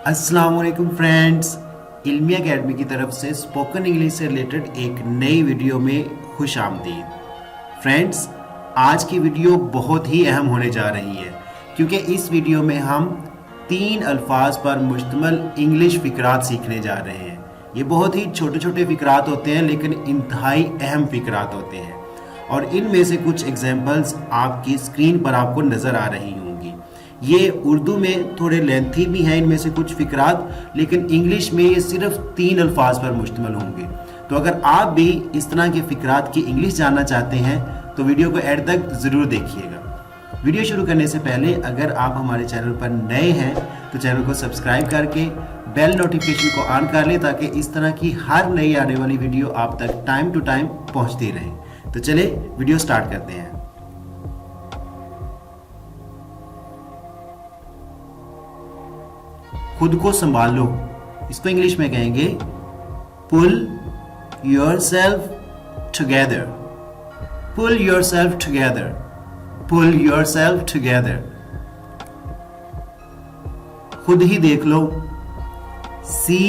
अस्सलाम वालेकुम फ्रेंड्स, इल्मी एकेडमी की तरफ से स्पोकन इंग्लिश से रिलेटेड एक नई वीडियो में खुश आमदीद। फ्रेंड्स, आज की वीडियो बहुत ही अहम होने जा रही है क्योंकि इस वीडियो में हम 3 अल्फाज पर मुश्तमिल इंग्लिश फ़िक्रात सीखने जा रहे हैं। ये बहुत ही छोटे छोटे फ़िक्रात होते हैं लेकिन इंतहाई अहम फ़िक्रात होते हैं और इनमें से कुछ एग्जाम्पल्स आपकी स्क्रीन पर आपको नज़र आ रही होंगी। ये उर्दू में थोड़े लेंथी भी हैं इनमें से कुछ फ़िक्रात, लेकिन इंग्लिश में ये सिर्फ 3 अल्फाज पर मुश्तमिल होंगे। तो अगर आप भी इस तरह के फ़िक्रात की इंग्लिश जानना चाहते हैं तो वीडियो को एंड तक ज़रूर देखिएगा। वीडियो शुरू करने से पहले अगर आप हमारे चैनल पर नए हैं तो चैनल को सब्सक्राइब करके बेल नोटिफिकेशन को ऑन कर लें ताकि इस तरह की हर नई आने वाली वीडियो आप तक टाइम टू टाइम पहुंचती रहे। तो चले वीडियो स्टार्ट करते हैं। खुद को संभालो, इसको इंग्लिश में कहेंगे pull yourself together. Pull yourself together. Pull yourself together. खुद ही देख लो, see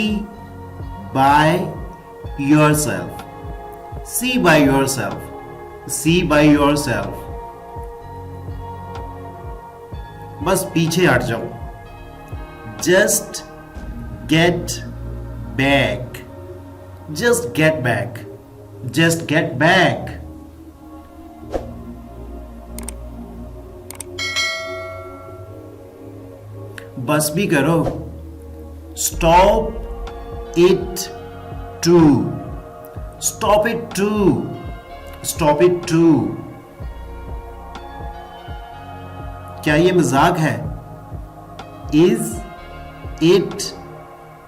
by yourself. See by yourself. See by yourself. बस पीछे हट जाओ। Just get back. Just get back. Just get back. बस भी करो। Stop it too. Stop it too. Stop it too. क्या ये मजाक है? Is it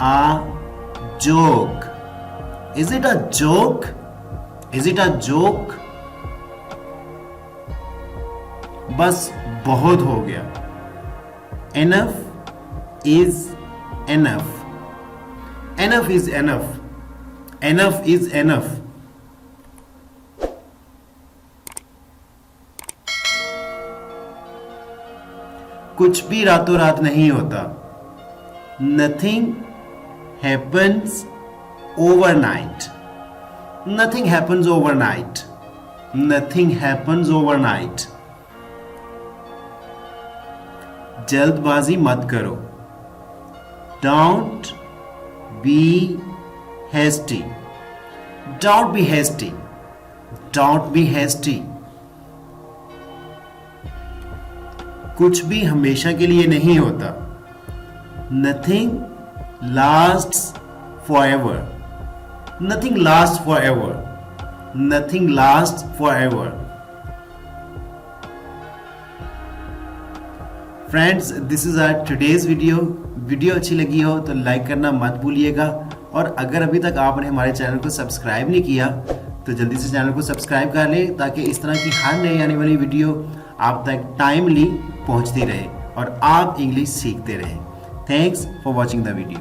a joke? Is it a joke? Is it a joke? बस बहुत हो गया। Enough is enough. Enough is enough. Enough is enough. कुछ भी रातों रात नहीं होता। Nothing happens overnight. Nothing happens overnight. Nothing happens overnight. जल्दबाजी मत करो। Don't be hasty. Don't be hasty. Don't be hasty. कुछ भी हमेशा के लिए नहीं होता। Nothing lasts forever. Nothing lasts forever. Nothing lasts forever. Friends, this is our today's video. Video अच्छी लगी हो तो लाइक करना मत भूलिएगा और अगर अभी तक आपने हमारे चैनल को सब्सक्राइब नहीं किया तो जल्दी से चैनल को सब्सक्राइब कर लें ताकि इस तरह की हर नई आने वाली वीडियो आप तक टाइमली पहुंचती रहे और आप इंग्लिश सीखते रहें। Thanks for watching the video.